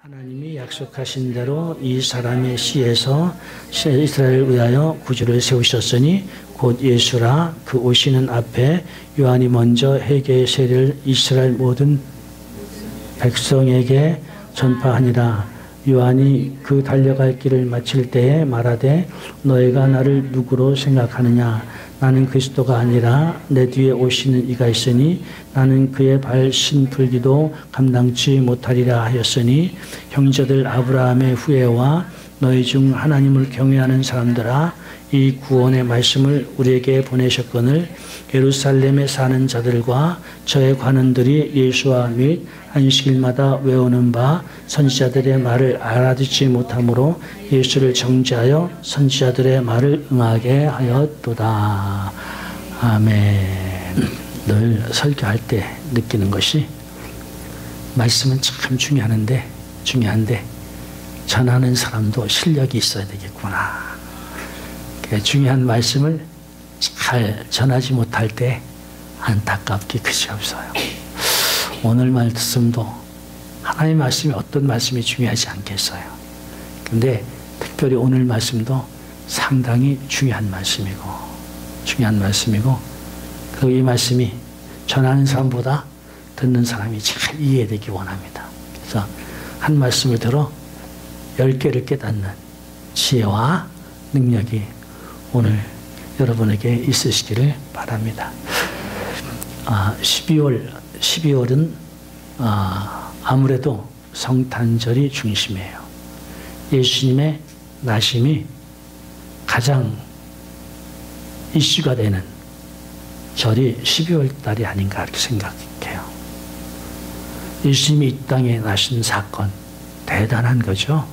하나님이 약속하신 대로 이 사람의 씨에서 이스라엘을 위하여 구주를 세우셨으니 곧 예수라. 그 오시는 앞에 요한이 먼저 회개의 세례를 이스라엘 모든 백성에게 전파하니라. 요한이 그 달려갈 길을 마칠 때에 말하되 너희가 나를 누구로 생각하느냐. 나는 그리스도가 아니라 내 뒤에 오시는 이가 있으니 나는 그의 발 신풀기도 감당치 못하리라 하였으니 형제들 아브라함의 후예와 너희 중 하나님을 경외하는 사람들아, 이 구원의 말씀을 우리에게 보내셨거늘 예루살렘에 사는 자들과 저의 관원들이 예수와 및 안식일마다 외우는 바 선지자들의 말을 알아듣지 못하므로 예수를 정죄하여 선지자들의 말을 응하게 하였도다. 아멘. 늘 설교할 때 느끼는 것이 말씀은 참 중요한데 전하는 사람도 실력이 있어야 되겠구나. 중요한 말씀을 잘 전하지 못할 때 안타깝기 그지 없어요. 오늘 말씀도 하나님의 말씀이 어떤 말씀이 중요하지 않겠어요. 근데 특별히 오늘 말씀도 상당히 중요한 말씀이고 그리고 이 말씀이 전하는 사람보다 듣는 사람이 잘 이해되기 원합니다. 그래서 한 말씀을 들어 10개를 깨닫는 지혜와 능력이 오늘 여러분에게 있으시기를 바랍니다. 12월은 아무래도 성탄절이 중심이에요. 예수님의 나심이 가장 이슈가 되는 절이 12월 달이 아닌가 이렇게 생각해요. 예수님이 이 땅에 나신 사건 대단한 거죠.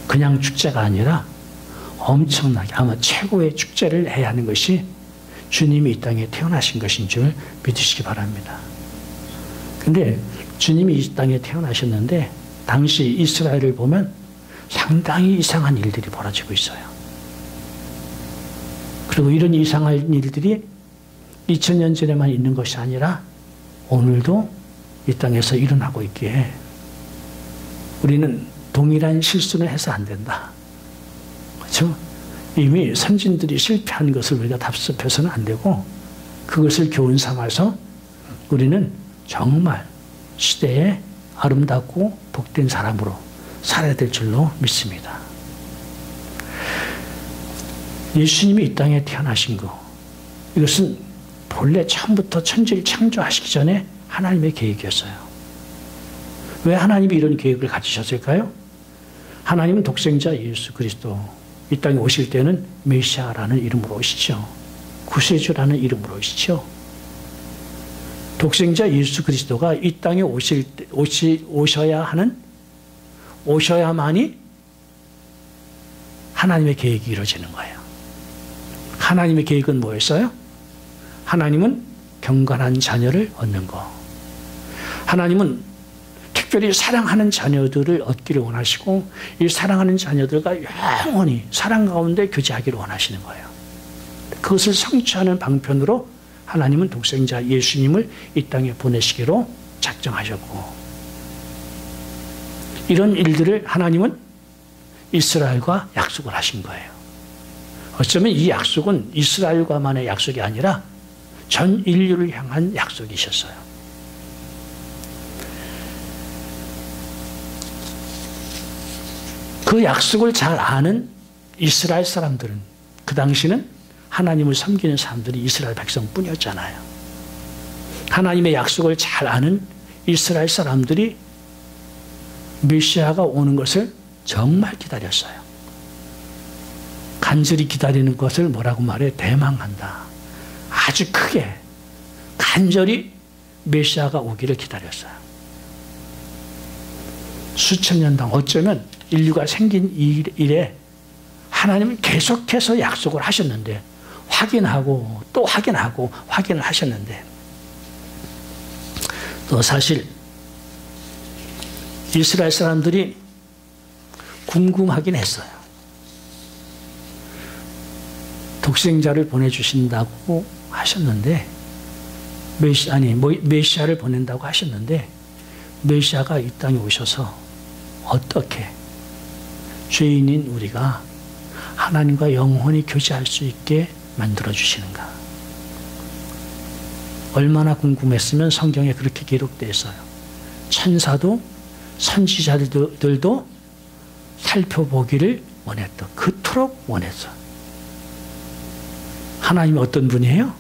그냥 축제가 아니라 엄청나게 아마 최고의 축제를 해야 하는 것이 주님이 이 땅에 태어나신 것인 줄 믿으시기 바랍니다. 근데 주님이 이 땅에 태어나셨는데 당시 이스라엘을 보면 상당히 이상한 일들이 벌어지고 있어요. 그리고 이런 이상한 일들이 2000년 전에만 있는 것이 아니라 오늘도 이 땅에서 일어나고 있기에 우리는 동일한 실수는 해서 안 된다. 그렇죠? 이미 선진들이 실패한 것을 우리가 답습해서는 안 되고 그것을 교훈 삼아서 우리는 정말 시대에 아름답고 복된 사람으로 살아야 될 줄로 믿습니다. 예수님이 이 땅에 태어나신 것, 이것은 본래 처음부터 천지를 창조하시기 전에 하나님의 계획이었어요. 왜 하나님이 이런 계획을 가지셨을까요? 하나님은 독생자 예수 그리스도 이 땅에 오실 때는 메시아라는 이름으로 오시죠. 구세주라는 이름으로 오시죠. 독생자 예수 그리스도가 이 땅에 오셔야만이 하나님의 계획이 이루어지는 거예요. 하나님의 계획은 뭐였어요? 하나님은 경건한 자녀를 얻는 거. 하나님은 특별히 사랑하는 자녀들을 얻기를 원하시고 이 사랑하는 자녀들과 영원히 사랑 가운데 교제하기를 원하시는 거예요. 그것을 성취하는 방편으로 하나님은 독생자 예수님을 이 땅에 보내시기로 작정하셨고 이런 일들을 하나님은 이스라엘과 약속을 하신 거예요. 어쩌면 이 약속은 이스라엘과만의 약속이 아니라 전 인류를 향한 약속이셨어요. 그 약속을 잘 아는 이스라엘 사람들은 그 당시는 하나님을 섬기는 사람들이 이스라엘 백성뿐이었잖아요. 하나님의 약속을 잘 아는 이스라엘 사람들이 메시아가 오는 것을 정말 기다렸어요. 간절히 기다리는 것을 뭐라고 말해? 대망한다. 아주 크게 간절히 메시아가 오기를 기다렸어요. 수천 년 동안 어쩌면 인류가 생긴 일에 하나님은 계속해서 약속을 하셨는데 확인하고 또 확인하고 확인을 하셨는데 또 사실 이스라엘 사람들이 궁금하긴 했어요. 독생자를 보내주신다고 하셨는데 메시아를 보낸다고 하셨는데 메시아가 이 땅에 오셔서 어떻게 죄인인 우리가 하나님과 영원히 교제할 수 있게 만들어 주시는가. 얼마나 궁금했으면 성경에 그렇게 기록되어 있어요. 천사도 선지자들도 살펴보기를 원했다. 그토록 원했어. 하나님이 어떤 분이에요?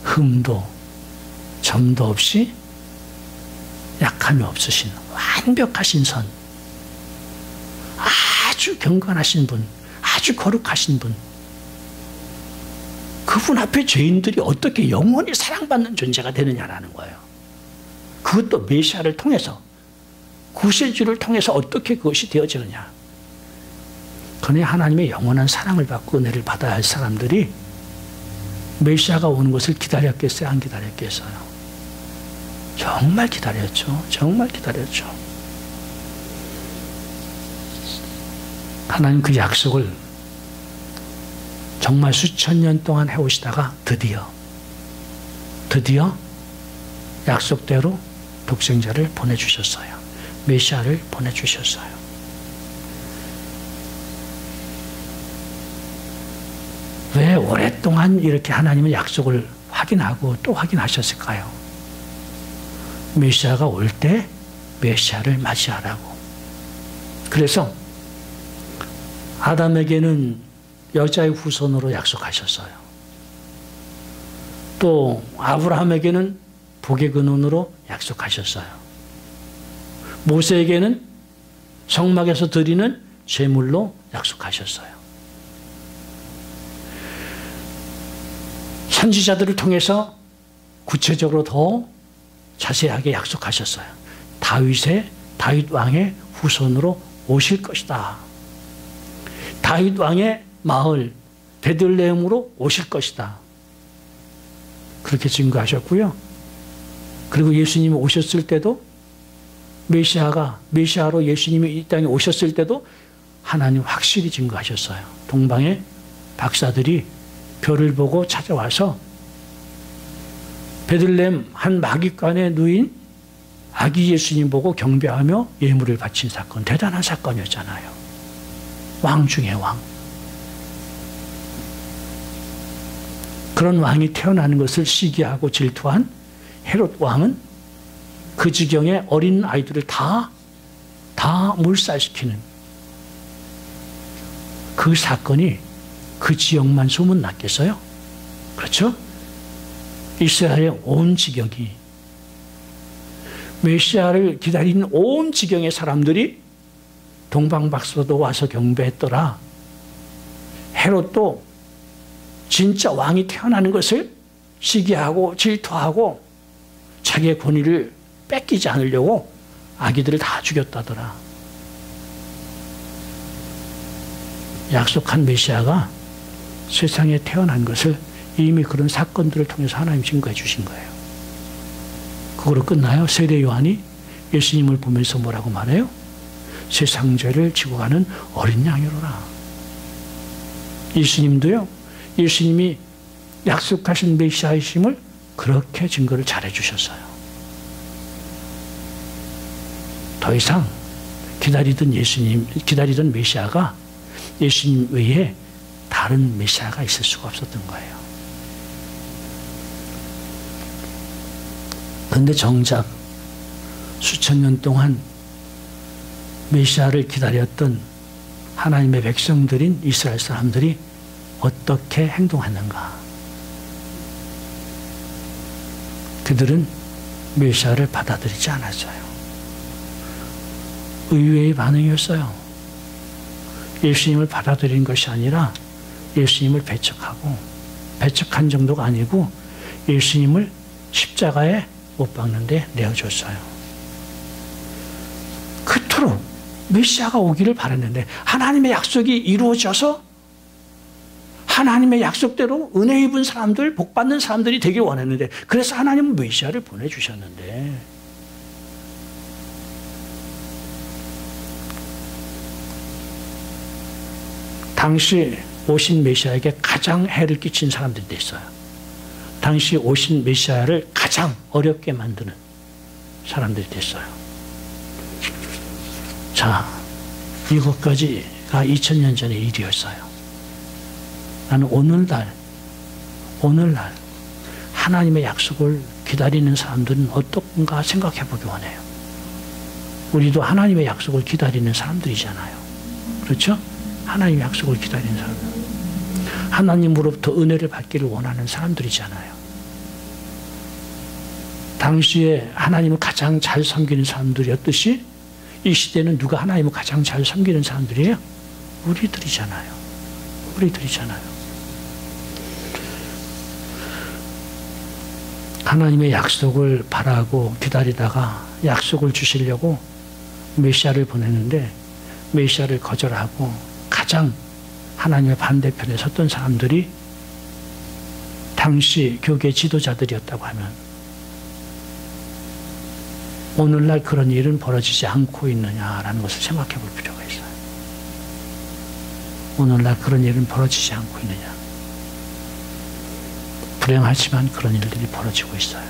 흠도 점도 없이 약함이 없으신 완벽하신 선, 아주 경건하신 분, 아주 거룩하신 분. 그분 앞에 죄인들이 어떻게 영원히 사랑받는 존재가 되느냐라는 거예요. 그것도 메시아를 통해서, 구세주를 통해서 어떻게 그것이 되어지느냐. 그러니 하나님의 영원한 사랑을 받고 은혜를 받아야 할 사람들이 메시아가 오는 것을 기다렸겠어요? 안 기다렸겠어요? 정말 기다렸죠. 정말 기다렸죠. 하나님 그 약속을 정말 수천 년 동안 해오시다가 드디어 약속대로 독생자를 보내주셨어요. 메시아를 보내주셨어요. 왜 오랫동안 이렇게 하나님의 약속을 확인하고 또 확인하셨을까요? 메시아가 올 때 메시아를 맞이하라고. 그래서 아담에게는 여자의 후손으로 약속하셨어요. 또 아브라함에게는 복의 근원으로 약속하셨어요. 모세에게는 성막에서 드리는 제물로 약속하셨어요. 선지자들을 통해서 구체적으로 더 자세하게 약속하셨어요. 다윗 왕의 후손으로 오실 것이다. 다윗 왕의 마을 베들레헴으로 오실 것이다. 그렇게 증거하셨고요. 그리고 예수님이 오셨을 때도 메시아로 예수님이 이 땅에 오셨을 때도 하나님 확실히 증거하셨어요. 동방의 박사들이 별을 보고 찾아와서 베들레헴 한 마귀관에 누인 아기 예수님 보고 경배하며 예물을 바친 사건, 대단한 사건이었잖아요. 왕 중에 왕. 그런 왕이 태어나는 것을 시기하고 질투한 헤롯 왕은 그 지경에 어린 아이들을 다 몰살시키는 그 사건이 그 지역만 소문났겠어요? 그렇죠? 이스라엘의 온 지경이, 메시아를 기다리는 온 지경의 사람들이 동방박사도 와서 경배했더라. 헤롯도 진짜 왕이 태어나는 것을 시기하고 질투하고 자기의 권위를 뺏기지 않으려고 아기들을 다 죽였다더라. 약속한 메시아가 세상에 태어난 것을 이미 그런 사건들을 통해서 하나님 증거해 주신 거예요. 그거로 끝나요? 세례 요한이 예수님을 보면서 뭐라고 말해요? 세상 죄를 지고 가는 어린 양이로라. 예수님도요, 예수님이 약속하신 메시아이심을 그렇게 증거를 잘해 주셨어요. 더 이상 기다리던 메시아가 예수님 외에 다른 메시아가 있을 수가 없었던 거예요. 그런데 정작 수천 년 동안 메시아를 기다렸던 하나님의 백성들인 이스라엘 사람들이 어떻게 행동했는가? 그들은 메시아를 받아들이지 않았어요. 의외의 반응이었어요. 예수님을 받아들인 것이 아니라 예수님을 배척한 정도가 아니고 예수님을 십자가에 못 박는데 내어줬어요. 그토록 메시아가 오기를 바랐는데 하나님의 약속이 이루어져서 하나님의 약속대로 은혜 입은 사람들, 복 받는 사람들이 되길 원했는데, 그래서 하나님은 메시아를 보내주셨는데, 당시 오신 메시아에게 가장 해를 끼친 사람들이 있어요. 당시 오신 메시아를 가장 어렵게 만드는 사람들이 됐어요. 자, 이것까지가 2000년 전의 일이었어요. 나는 오늘날 하나님의 약속을 기다리는 사람들은 어떤가 생각해 보기 원해요. 우리도 하나님의 약속을 기다리는 사람들이잖아요. 그렇죠? 하나님의 약속을 기다리는 사람들. 하나님으로부터 은혜를 받기를 원하는 사람들이잖아요. 당시에 하나님을 가장 잘 섬기는 사람들이었듯이 이 시대는 누가 하나님을 가장 잘 섬기는 사람들이에요? 우리들이잖아요. 하나님의 약속을 바라고 기다리다가 약속을 주시려고 메시아를 보냈는데 메시아를 거절하고 가장 하나님의 반대편에 섰던 사람들이 당시 교계 지도자들이었다고 하면 오늘날 그런 일은 벌어지지 않고 있느냐라는 것을 생각해 볼 필요가 있어요. 오늘날 그런 일은 벌어지지 않고 있느냐. 불행하지만 그런 일들이 벌어지고 있어요.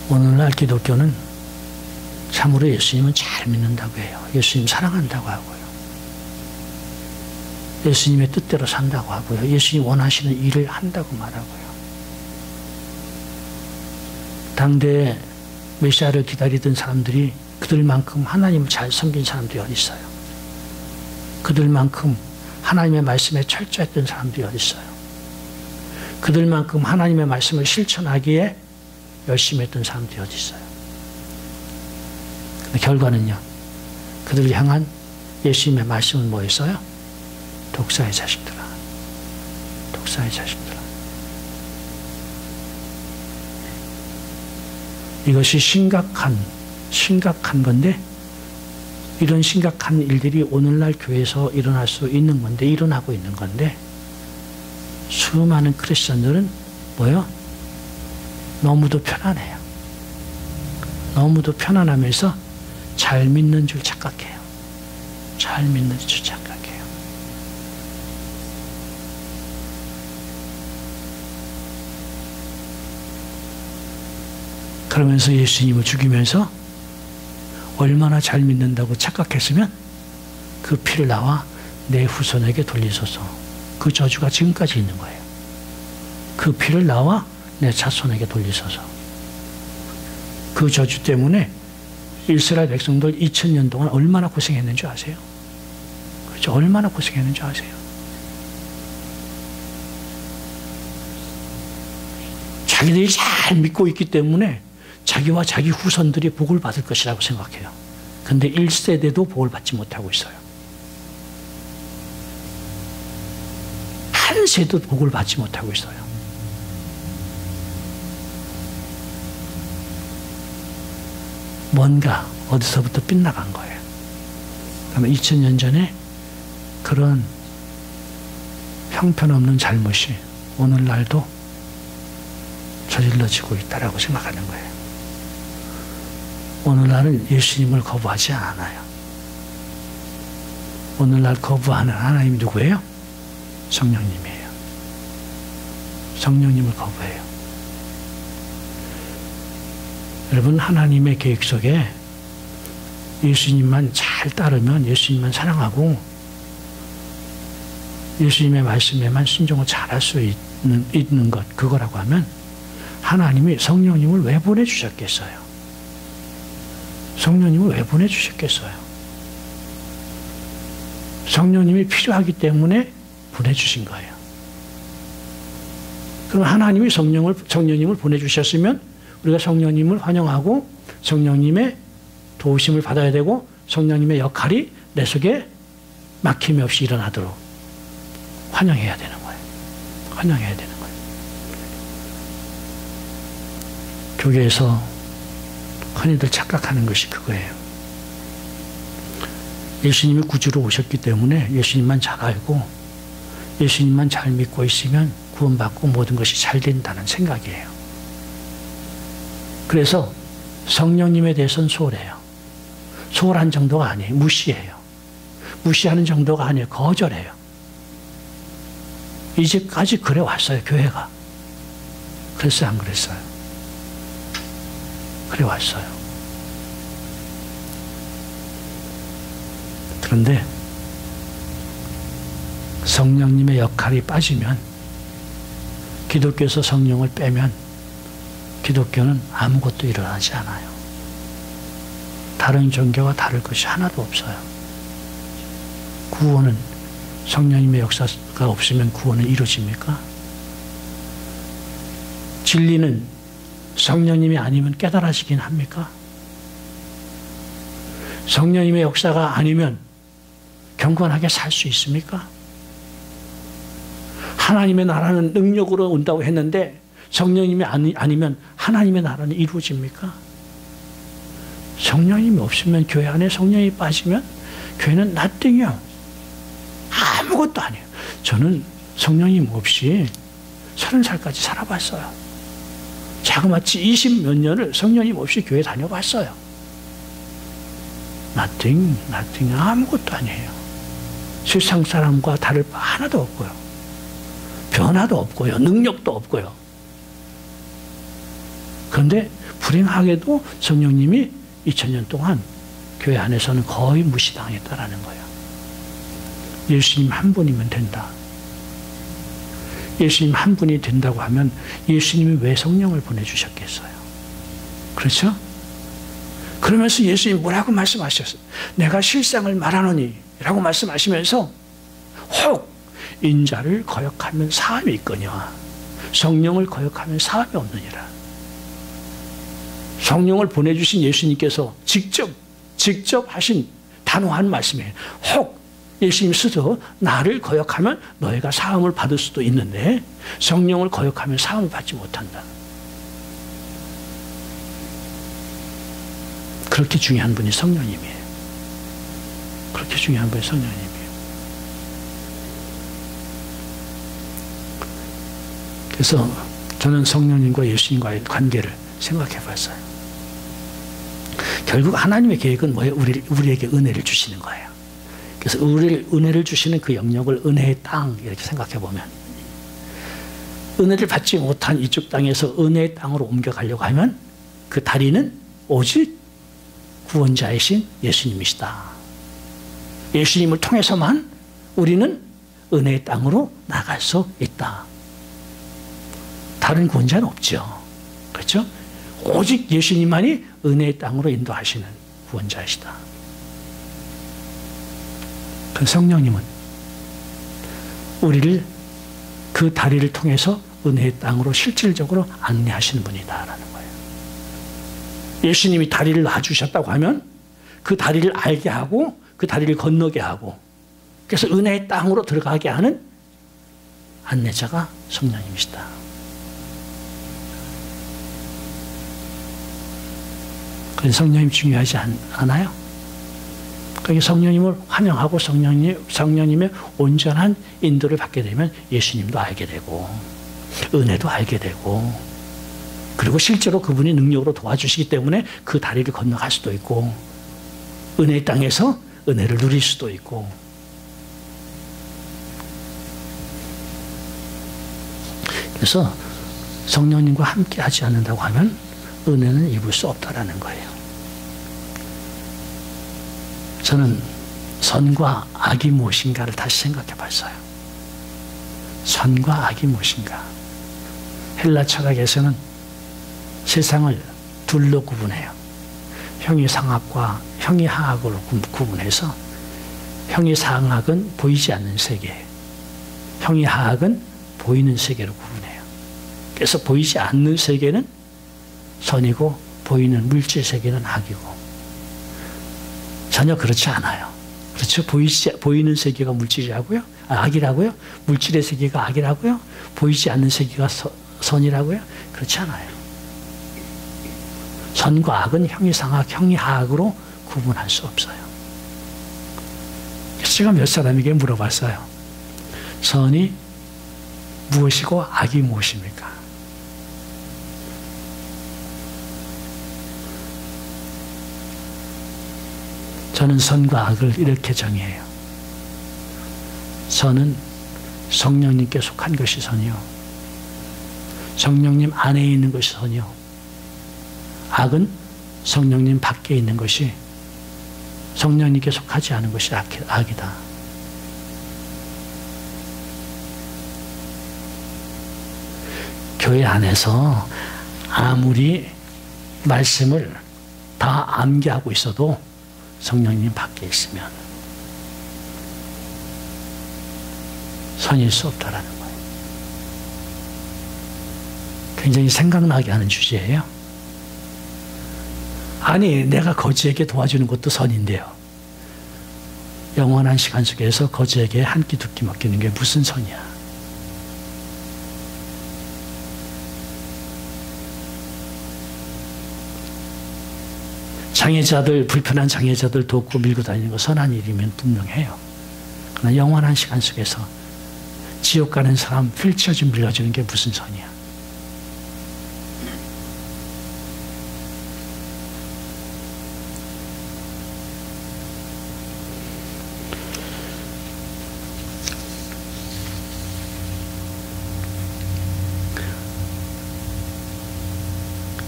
오늘날 기독교는 참으로 예수님은 잘 믿는다고 해요. 예수님 사랑한다고 하고요. 예수님의 뜻대로 산다고 하고요. 예수님 원하시는 일을 한다고 말하고요. 당대에 메시아를 기다리던 사람들이 그들만큼 하나님을 잘 섬긴 사람들이 어디 있어요? 그들만큼 하나님의 말씀에 철저했던 사람들이 어디 있어요? 그들만큼 하나님의 말씀을 실천하기에 열심히 했던 사람들이 어디 있어요? 근데 결과는요. 그들을 향한 예수님의 말씀은 뭐였어요? 독사의 자식들아. 이것이 심각한 건데 이런 심각한 일들이 오늘날 교회에서 일어날 수 있는 건데 일어나고 있는 건데 수많은 크리스천들은 뭐요? 너무도 편안해요. 너무도 편안하면서 잘 믿는 줄 착각해요. 그러면서 예수님을 죽이면서 얼마나 잘 믿는다고 착각했으면 그 피를 나와 내 후손에게 돌리소서. 그 저주가 지금까지 있는 거예요. 그 피를 나와 내 자손에게 돌리소서. 그 저주 때문에 이스라엘 백성들 2000년 동안 얼마나 고생했는 줄 아세요? 그렇죠? 얼마나 고생했는 줄 아세요? 자기들이 잘 믿고 있기 때문에 자기와 자기 후손들이 복을 받을 것이라고 생각해요. 근데 1세대도 복을 받지 못하고 있어요. 한 세대도 복을 받지 못하고 있어요. 뭔가 어디서부터 빗나간 거예요. 그러면 2000년 전에 그런 형편없는 잘못이 오늘날도 저질러지고 있다라고 생각하는 거예요. 오늘날은 예수님을 거부하지 않아요. 오늘날 거부하는 하나님이 누구예요? 성령님이에요. 성령님을 거부해요. 여러분, 하나님의 계획 속에 예수님만 잘 따르면, 예수님만 사랑하고 예수님의 말씀에만 순종을 잘할 수 있는 것, 그거라고 하면 하나님이 성령님을 왜 보내주셨겠어요? 성령님을 왜 보내주셨겠어요? 성령님이 필요하기 때문에 보내주신 거예요. 그럼 하나님이 성령님을 보내주셨으면 우리가 성령님을 환영하고 성령님의 도우심을 받아야 되고 성령님의 역할이 내 속에 막힘이 없이 일어나도록 환영해야 되는 거예요. 환영해야 되는 거예요. 교회에서 흔히들 착각하는 것이 그거예요. 예수님이 구주로 오셨기 때문에 예수님만 잘 알고 예수님만 잘 믿고 있으면 구원받고 모든 것이 잘 된다는 생각이에요. 그래서 성령님에 대해서는 소홀해요. 소홀한 정도가 아니에요. 무시해요. 무시하는 정도가 아니에요. 거절해요. 이제까지 그래 왔어요. 교회가. 그랬어요? 안 그랬어요? 그래 왔어요. 그런데 성령님의 역할이 빠지면, 기독교에서 성령을 빼면 기독교는 아무것도 일어나지 않아요. 다른 종교와 다를 것이 하나도 없어요. 구원은, 성령님의 역사가 없으면 구원은 이루어집니까? 진리는 성령님이 아니면 깨달아지긴 합니까? 성령님의 역사가 아니면 경건하게 살 수 있습니까? 하나님의 나라는 능력으로 온다고 했는데 성령님이 아니면 하나님의 나라는 이루어집니까? 성령님이 없으면, 교회 안에 성령이 빠지면 교회는 nothing이요. 아무것도 아니에요. 저는 성령님 없이 30살까지 살아봤어요. 자그마치 20몇 년을 성령님 없이 교회 다녀봤어요. nothing, 아무것도 아니에요. 세상 사람과 다를 바 하나도 없고요. 변화도 없고요. 능력도 없고요. 그런데 불행하게도 성령님이 2000년 동안 교회 안에서는 거의 무시당했다라는 거예요. 예수님 한 분이면 된다. 예수님 한 분이 된다고 하면 예수님이 왜 성령을 보내주셨겠어요? 그렇죠? 그러면서 예수님이 뭐라고 말씀하셨어요? 내가 실상을 말하노니 라고 말씀하시면서 혹 인자를 거역하면 사함이 있거니와 성령을 거역하면 사함이 없느니라. 성령을 보내주신 예수님께서 직접 하신 단호한 말씀이에요. 혹 예수님 스스로 나를 거역하면 너희가 사함을 받을 수도 있는데 성령을 거역하면 사함을 받지 못한다. 그렇게 중요한 분이 성령님이에요. 그렇게 중요한 분이 성령님이에요. 그래서 저는 성령님과 예수님과의 관계를 생각해 봤어요. 결국 하나님의 계획은 뭐예요? 우리에게 은혜를 주시는 거예요. 그래서 은혜를 주시는 그 영역을 은혜의 땅 이렇게 생각해 보면, 은혜를 받지 못한 이쪽 땅에서 은혜의 땅으로 옮겨가려고 하면 그 다리는 오직 구원자이신 예수님이시다. 예수님을 통해서만 우리는 은혜의 땅으로 나갈 수 있다. 다른 구원자는 없죠. 그렇죠? 오직 예수님만이 은혜의 땅으로 인도하시는 구원자이시다. 그 성령님은 우리를 그 다리를 통해서 은혜의 땅으로 실질적으로 안내하시는 분이다라는 거예요. 예수님이 다리를 놔주셨다고 하면 그 다리를 알게 하고 그 다리를 건너게 하고, 그래서 은혜의 땅으로 들어가게 하는 안내자가 성령님이시다. 그래서 성령님 중요하지 않아요? 그러니까 성령님을 환영하고 성령님의 온전한 인도를 받게 되면 예수님도 알게 되고 은혜도 알게 되고, 그리고 실제로 그분이 능력으로 도와주시기 때문에 그 다리를 건너갈 수도 있고 은혜의 땅에서 은혜를 누릴 수도 있고. 그래서 성령님과 함께 하지 않는다고 하면 은혜는 입을 수 없다라는 거예요. 저는 선과 악이 무엇인가를 다시 생각해 봤어요. 선과 악이 무엇인가. 헬라 철학에서는 세상을 둘로 구분해요. 형이상학과 형이하학으로 구분해서, 형이상학은 보이지 않는 세계, 형이하학은 보이는 세계로 구분해요. 그래서 보이지 않는 세계는 선이고 보이는 물질 세계는 악이고, 전혀 그렇지 않아요. 그렇죠? 보이는 세계가 물질이라고요? 악이라고요? 물질의 세계가 악이라고요? 보이지 않는 세계가 선이라고요? 그렇지 않아요. 선과 악은 형이상학, 형이하학으로 구분할 수 없어요. 그래서 제가 몇 사람에게 물어봤어요. 선이 무엇이고 악이 무엇입니까? 저는 선과 악을 이렇게 정의해요. 선은 성령님께 속한 것이 선이요, 성령님 안에 있는 것이 선이요, 악은 성령님 밖에 있는 것이, 성령님께 속하지 않은 것이 악이다. 교회 안에서 아무리 말씀을 다 암기하고 있어도 성령님 밖에 있으면 선일 수 없다라는 거예요. 굉장히 생각나게 하는 주제예요. 아니, 내가 거지에게 도와주는 것도 선인데요. 영원한 시간 속에서 거지에게 한 끼 두 끼 먹이는 게 무슨 선이야? 장애자들, 불편한 장애자들 돕고 밀고 다니는 거 선한 일이면 분명해요. 그러나 영원한 시간 속에서 지옥 가는 사람 휠체어 밀어주는 게 무슨 선이야?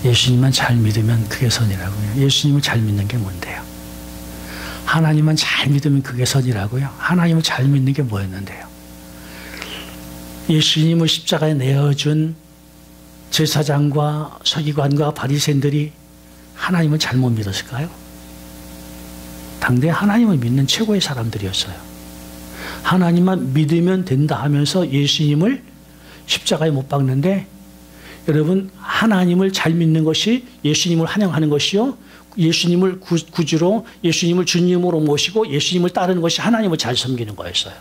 예수님만 잘 믿으면 그게 선이라고요. 예수님을 잘 믿는 게 뭔데요? 하나님만 잘 믿으면 그게 선이라고요. 하나님을 잘 믿는 게 뭐였는데요? 예수님을 십자가에 내어준 제사장과 서기관과 바리새인들이 하나님을 잘못 믿었을까요? 당대 하나님을 믿는 최고의 사람들이었어요. 하나님만 믿으면 된다 하면서 예수님을 십자가에 못 박는데, 여러분, 하나님을 잘 믿는 것이 예수님을 환영하는 것이요, 예수님을 구주로, 예수님을 주님으로 모시고 예수님을 따르는 것이 하나님을 잘 섬기는 거였어요.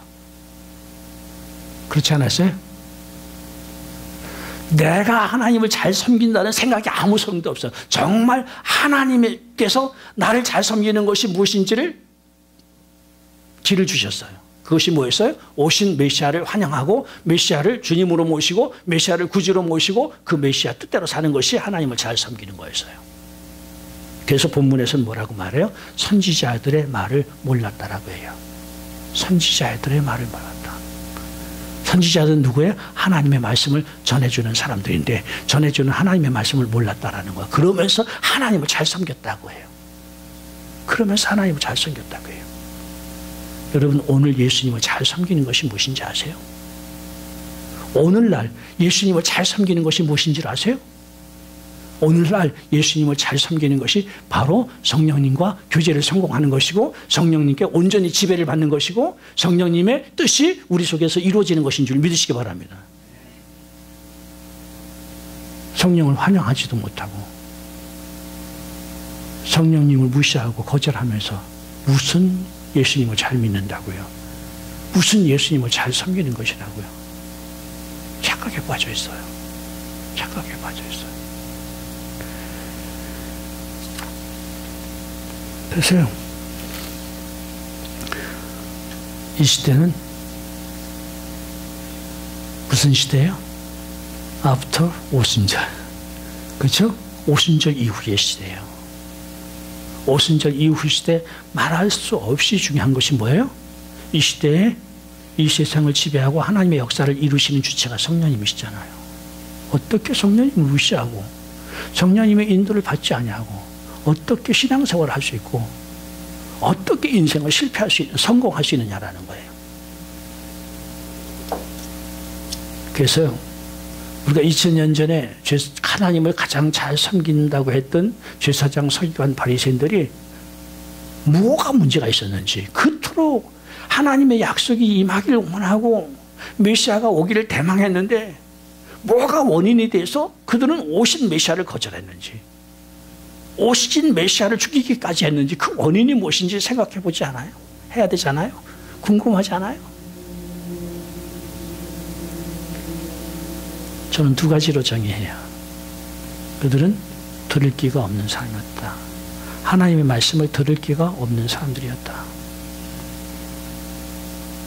그렇지 않았어요? 내가 하나님을 잘 섬긴다는 생각이 아무 소용도 없어요. 정말 하나님께서 나를 잘 섬기는 것이 무엇인지를 길을 주셨어요. 그것이 뭐였어요? 오신 메시아를 환영하고 메시아를 주님으로 모시고 메시아를 구주로 모시고 그 메시아 뜻대로 사는 것이 하나님을 잘 섬기는 거였어요. 그래서 본문에서는 뭐라고 말해요? 선지자들의 말을 몰랐다라고 해요. 선지자들의 말을 몰랐다. 선지자들은 누구예요? 하나님의 말씀을 전해주는 사람들인데 전해주는 하나님의 말씀을 몰랐다라는 거야. 그러면서 하나님을 잘 섬겼다고 해요. 그러면서 하나님을 잘 섬겼다고 해요. 여러분, 오늘 예수님을 잘 섬기는 것이 무엇인지 아세요? 오늘날 예수님을 잘 섬기는 것이 무엇인지 아세요? 오늘날 예수님을 잘 섬기는 것이 바로 성령님과 교제를 성공하는 것이고 성령님께 온전히 지배를 받는 것이고 성령님의 뜻이 우리 속에서 이루어지는 것인 줄 믿으시기 바랍니다. 성령을 환영하지도 못하고 성령님을 무시하고 거절하면서 무슨 예수님을 잘 믿는다고요? 무슨 예수님을 잘 섬기는 것이라고요? 착각에 빠져 있어요. 착각에 빠져 있어요. 그래서 이 시대는 무슨 시대예요? After 오순절. 그렇죠? 오순절 이후의 시대예요. 오순절 이후 시대 말할 수 없이 중요한 것이 뭐예요? 이 시대에 이 세상을 지배하고 하나님의 역사를 이루시는 주체가 성령님이시잖아요. 어떻게 성령님을 무시하고 성령님의 인도를 받지 아니하고 어떻게 신앙생활을 할 수 있고 어떻게 인생을 실패할 수 있는, 성공할 수 있느냐라는 거예요. 그래서 우리가 2000년 전에 하나님을 가장 잘 섬긴다고 했던 제사장, 서기관, 바리새인들이 뭐가 문제가 있었는지, 그토록 하나님의 약속이 임하기를 원하고 메시아가 오기를 대망했는데 뭐가 원인이 돼서 그들은 오신 메시아를 거절했는지, 오신 메시아를 죽이기까지 했는지 그 원인이 무엇인지 생각해 보지 않아요? 해야 되잖아요? 궁금하지 않아요? 저는 두 가지로 정의해요. 그들은 들을 기가 없는 사람이었다. 하나님의 말씀을 들을 기가 없는 사람들이었다.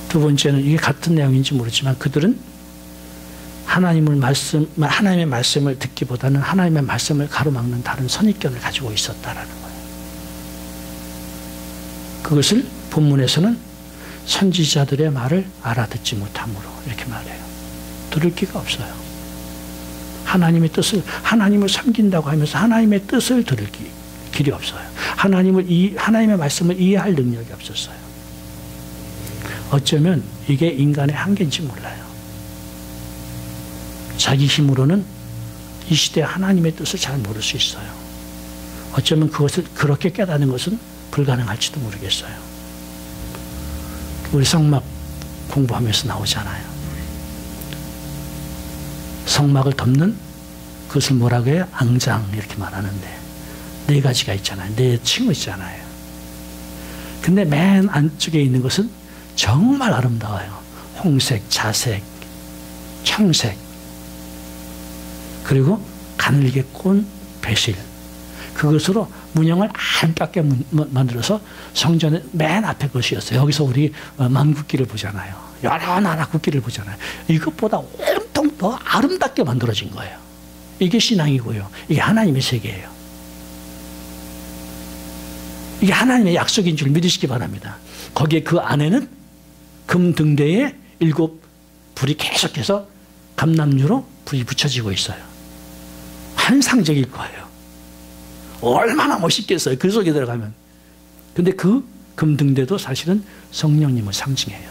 두 번째는 이게 같은 내용인지 모르지만 그들은 하나님의 말씀을 듣기보다는 하나님의 말씀을 가로막는 다른 선입견을 가지고 있었다라는 거예요. 그것을 본문에서는 선지자들의 말을 알아듣지 못함으로 이렇게 말해요. 들을 기가 없어요. 하나님의 뜻을, 하나님을 섬긴다고 하면서 하나님의 뜻을 들을 길이 없어요. 하나님의 말씀을 이해할 능력이 없었어요. 어쩌면 이게 인간의 한계인지 몰라요. 자기 힘으로는 이 시대에 하나님의 뜻을 잘 모를 수 있어요. 어쩌면 그것을 그렇게 깨닫는 것은 불가능할지도 모르겠어요. 우리 성막 공부하면서 나오잖아요. 성막을 덮는 그것을 뭐라고 해요? 앙장 이렇게 말하는데 4가지가 있잖아요. 4층 있잖아요. 근데 맨 안쪽에 있는 것은 정말 아름다워요. 홍색, 자색, 청색, 그리고 가늘게 꼰 배실. 그것으로 문양을 아름답게 만들어서 성전의 맨 앞에 것이었어요. 여기서 우리 만국기를 보잖아요. 여러 나라 국기를 보잖아요. 이것보다 온통 더 아름답게 만들어진 거예요. 이게 신앙이고요. 이게 하나님의 세계예요. 이게 하나님의 약속인 줄 믿으시기 바랍니다. 거기에 그 안에는 금 등대에 7 불이 계속해서 감람류로 불이 붙여지고 있어요. 환상적일 거예요. 얼마나 멋있겠어요. 그 속에 들어가면. 근데 그 금등대도 사실은 성령님을 상징해요.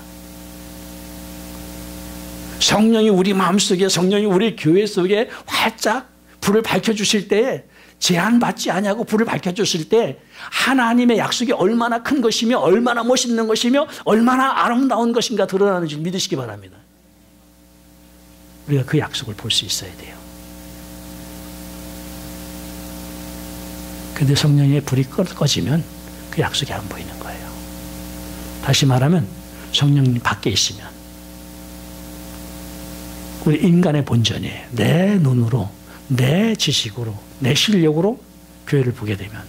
성령이 우리 마음속에, 성령이 우리 교회 속에 활짝 불을 밝혀주실 때에 제한받지 아니하고 불을 밝혀주실 때 하나님의 약속이 얼마나 큰 것이며 얼마나 멋있는 것이며 얼마나 아름다운 것인가 드러나는 줄 믿으시기 바랍니다. 우리가 그 약속을 볼 수 있어야 돼요. 근데 성령의 불이 꺼지면 그 약속이 안 보이는 거예요. 다시 말하면 성령님 밖에 있으면 우리 인간의 본전이에요. 내 눈으로, 내 지식으로, 내 실력으로 교회를 보게 되면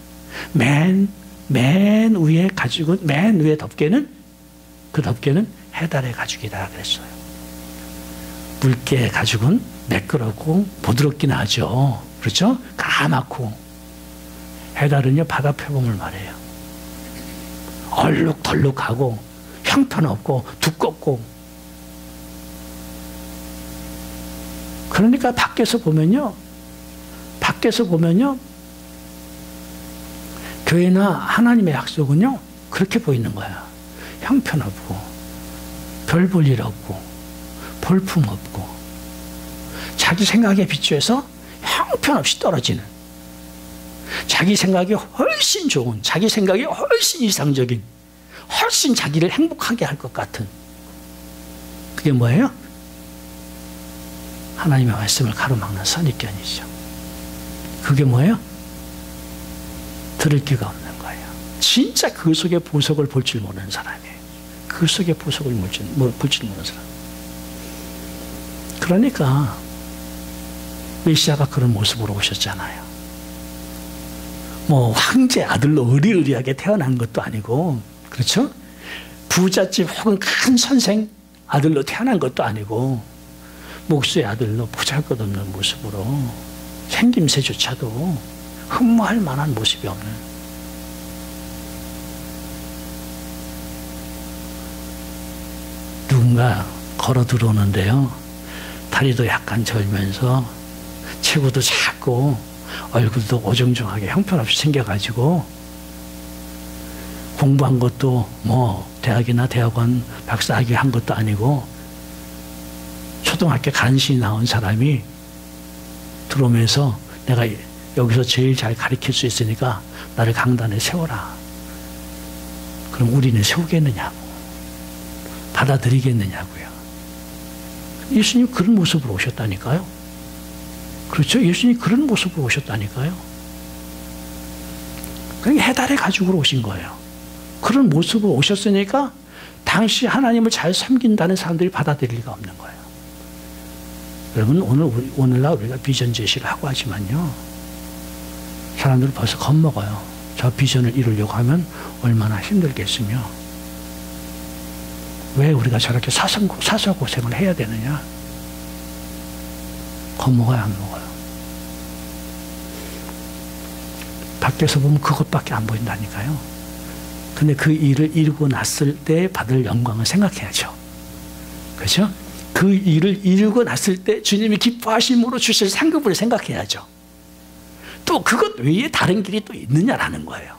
맨 위에 가죽은, 맨 위에 덮개는, 그 덮개는 해달의 가죽이다 그랬어요. 물개의 가죽은 매끄럽고 부드럽긴 하죠. 그렇죠? 까맣고. 해달은요, 바다 표범을 말해요. 얼룩덜룩하고 형편없고 두껍고. 그러니까 밖에서 보면요, 교회나 하나님의 약속은요 그렇게 보이는 거야. 형편없고 별 볼 일 없고 볼품없고 자기 생각에 비추어서 형편없이 떨어지는, 자기 생각이 훨씬 좋은, 자기 생각이 훨씬 이상적인, 훨씬 자기를 행복하게 할 것 같은, 그게 뭐예요? 하나님의 말씀을 가로막는 선입견이죠. 그게 뭐예요? 들을 귀가 없는 거예요. 진짜 그 속의 보석을 볼 줄 모르는 사람이에요. 그 속의 보석을 볼 줄 모르는 사람. 그러니까 메시아가 그런 모습으로 오셨잖아요. 뭐 황제 아들로 의리의리하게 태어난 것도 아니고, 그렇죠? 부잣집 혹은 큰 선생 아들로 태어난 것도 아니고, 목수의 아들로 보잘것없는 모습으로 생김새조차도 흠모할 만한 모습이 없는, 누군가 걸어 들어오는데요, 다리도 약간 절면서 체구도 작고 얼굴도 어정쩡하게 형편없이 생겨가지고 공부한 것도 뭐 대학이나 대학원 박사학위 한 것도 아니고 초등학교 간신히 나온 사람이 들어오면서 내가 여기서 제일 잘 가르칠 수 있으니까 나를 강단에 세워라. 그럼 우리는 세우겠느냐고, 받아들이겠느냐고요. 예수님 그런 모습으로 오셨다니까요. 그렇죠? 예수님 그런 모습으로 오셨다니까요. 그러니까 해달의 가죽으로 오신 거예요. 그런 모습으로 오셨으니까 당시 하나님을 잘 섬긴다는 사람들이 받아들일 리가 없는 거예요. 여러분, 오늘날 우리가 비전 제시를 하고 하지만요, 사람들은 벌써 겁먹어요. 저 비전을 이루려고 하면 얼마나 힘들겠으며, 왜 우리가 저렇게 사서 고생을 해야 되느냐? 겁먹어요, 안 먹어요? 밖에서 보면 그것밖에 안 보인다니까요. 근데 그 일을 이루고 났을 때 받을 영광을 생각해야죠. 그렇죠? 그 일을 이루고 났을 때 주님이 기뻐하심으로 주실 상급을 생각해야죠. 또 그것 외에 다른 길이 또 있느냐라는 거예요.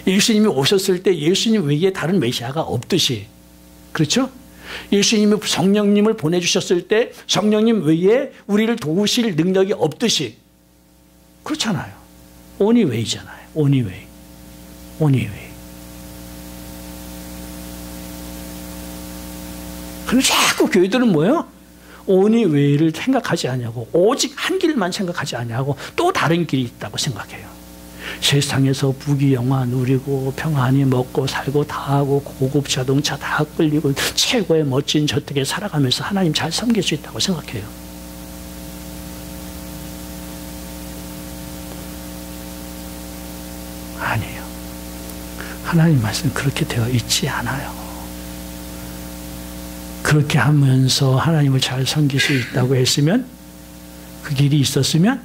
예수님이 오셨을 때 예수님 외에 다른 메시아가 없듯이, 그렇죠? 예수님이 성령님을 보내주셨을 때 성령님 외에 우리를 도우실 능력이 없듯이, 그렇잖아요. only way잖아요. only way. only way. 그런데 자꾸 교회들은 뭐예요? only way를 생각하지 않냐고, 오직 한 길만 생각하지 않냐고, 또 다른 길이 있다고 생각해요. 세상에서 부귀영화 누리고 평안히 먹고 살고 다 하고 고급 자동차 다 끌리고 최고의 멋진 저택에 살아가면서 하나님 잘 섬길 수 있다고 생각해요. 아니에요. 하나님 말씀 그렇게 되어 있지 않아요. 그렇게 하면서 하나님을 잘 섬길 수 있다고 했으면, 그 길이 있었으면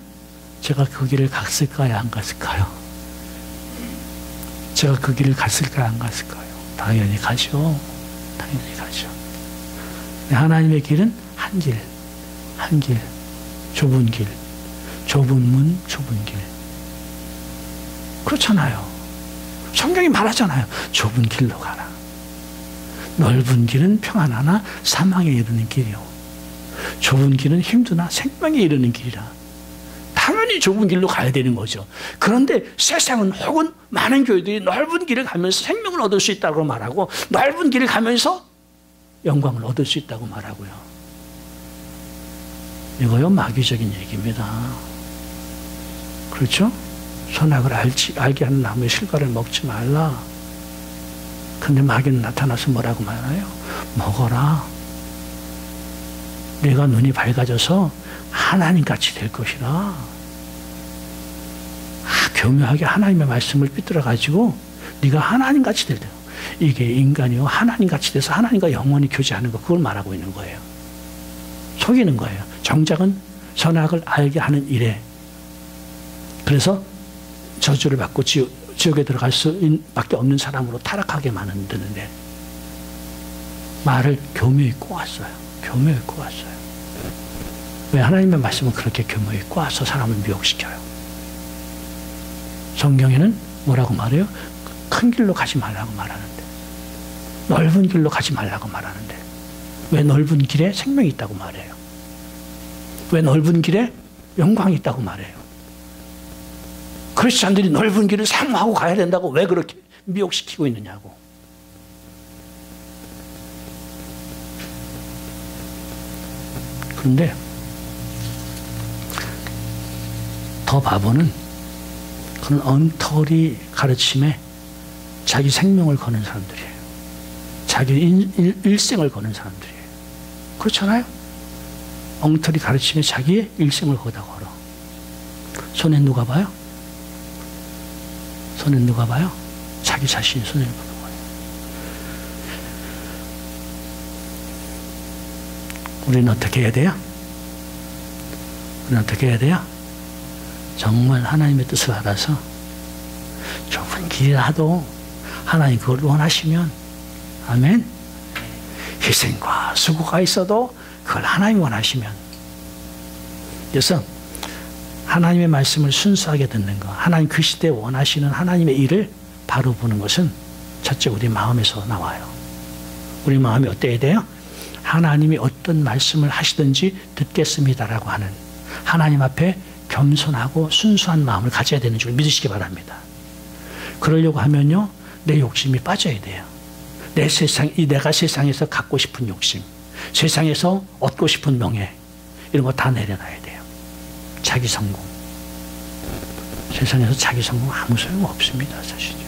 제가 그 길을 갔을까요? 안 갔을까요? 제가 그 길을 갔을까요? 안 갔을까요? 당연히 가죠. 당연히 가죠. 하나님의 길은 한 길, 한 길, 좁은 길, 좁은 문, 좁은 길. 그렇잖아요. 성경이 말하잖아요. 좁은 길로 가라. 넓은 길은 평안하나 사망에 이르는 길이요. 좁은 길은 힘드나 생명에 이르는 길이라. 당연히 좁은 길로 가야 되는 거죠. 그런데 세상은 혹은 많은 교회들이 넓은 길을 가면서 생명을 얻을 수 있다고 말하고, 넓은 길을 가면서 영광을 얻을 수 있다고 말하고요. 이거요, 마귀적인 얘기입니다. 그렇죠? 선악을 알게 하는 나무의 실과를 먹지 말라. 근데 마귀는 나타나서 뭐라고 말해요? 먹어라. 내가 눈이 밝아져서 하나님같이 될 것이라. 교묘하게 하나님의 말씀을 삐뚤어가지고 네가 하나님같이 될 때, 이게 인간이요 하나님같이 돼서 하나님과 영원히 교제하는 거, 그걸 말하고 있는 거예요. 속이는 거예요. 정작은 선악을 알게 하는 일에. 그래서 저주를 받고 지옥에 들어갈 수밖에 없는 사람으로 타락하게 만드는데, 말을 교묘히 꼬았어요. 교묘히 꼬았어요. 왜? 하나님의 말씀은 그렇게 교묘히 꼬아서 사람을 미혹시켜요. 성경에는 뭐라고 말해요? 큰 길로 가지 말라고 말하는데, 넓은 길로 가지 말라고 말하는데, 왜 넓은 길에 생명이 있다고 말해요? 왜 넓은 길에 영광이 있다고 말해요? 크리스찬들이 넓은 길을 사모하고 가야 된다고 왜 그렇게 미혹시키고 있느냐고. 그런데 더 바보는 그런 엉터리 가르침에 자기 생명을 거는 사람들이에요. 자기 일생을 거는 사람들이에요. 그렇잖아요? 엉터리 가르침에 자기의 일생을 거다 걸어. 손에 누가 봐요? 손에 누가 봐요? 자기 자신이 손해를 보는 거예요. 우리는 어떻게 해야 돼요? 우리는 어떻게 해야 돼요? 정말 하나님의 뜻을 알아서 좁은 길이라도 하나님 그걸 원하시면, 아멘, 희생과 수고가 있어도 그걸 하나님이 원하시면. 그래서 하나님의 말씀을 순수하게 듣는 것, 하나님 그 시대에 원하시는 하나님의 일을 바로 보는 것은 첫째 우리 마음에서 나와요. 우리 마음이 어때야 돼요? 하나님이 어떤 말씀을 하시든지 듣겠습니다라고 하는, 하나님 앞에 겸손하고 순수한 마음을 가져야 되는 줄 믿으시기 바랍니다. 그러려고 하면요, 내 욕심이 빠져야 돼요. 내가 세상에서 갖고 싶은 욕심, 세상에서 얻고 싶은 명예, 이런 거 다 내려놔야 돼요. 자기 성공. 세상에서 자기 성공 아무 소용 없습니다, 사실요.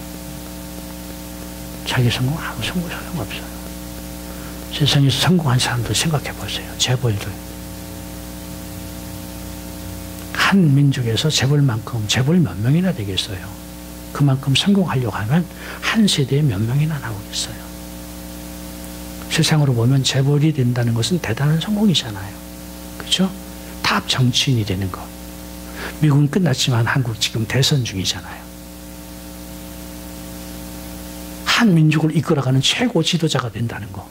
자기 성공 아무 소용 없어요. 세상에서 성공한 사람들 생각해 보세요. 재벌들. 한 민족에서 재벌만큼, 재벌 몇 명이나 되겠어요? 그만큼 성공하려고 하면 한 세대에 몇 명이나 나오겠어요? 세상으로 보면 재벌이 된다는 것은 대단한 성공이잖아요. 그렇죠? 탑 정치인이 되는 것. 미국은 끝났지만 한국 지금 대선 중이잖아요. 한 민족을 이끌어가는 최고 지도자가 된다는 것.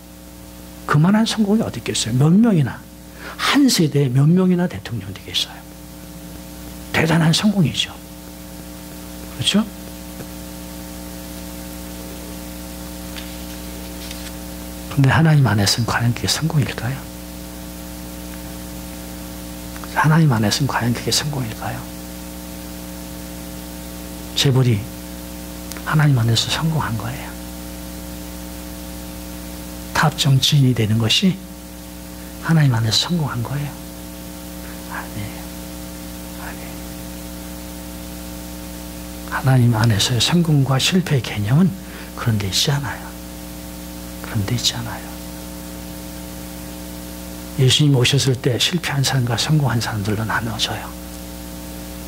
그만한 성공이 어디 있겠어요? 몇 명이나, 한 세대에 몇 명이나 대통령 되겠어요? 대단한 성공이죠. 그렇죠? 그런데 하나님 안에서는 과연 그게 성공일까요? 하나님 안에서는 과연 그게 성공일까요? 재벌이 하나님 안에서 성공한 거예요. 탑 정치인이 되는 것이 하나님 안에서 성공한 거예요. 아니에요. 아니에요. 하나님 안에서의 성공과 실패의 개념은 그런 데 있지 않아요. 그런 데 있지 않아요. 예수님 오셨을 때 실패한 사람과 성공한 사람들로 나눠져요.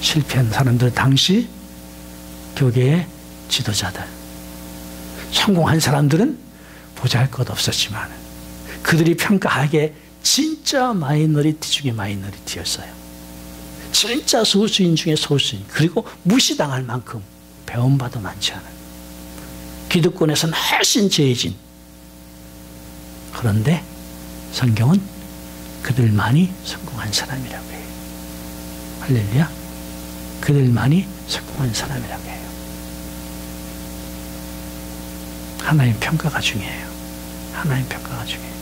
실패한 사람들 당시 교계의 지도자들. 성공한 사람들은 보잘것 없었지만 그들이 평가하기에 진짜 마이너리티 중에 마이너리티였어요. 진짜 소수인 중에 소수인, 그리고 무시당할 만큼 배움바도 많지 않은, 기득권에서는 훨씬 제해진. 그런데 성경은 그들만이 성공한 사람이라고 해요. 할렐루야. 그들만이 성공한 사람이라고 해요. 하나님 평가가 중요해요. 하나님 평가가 중요해요.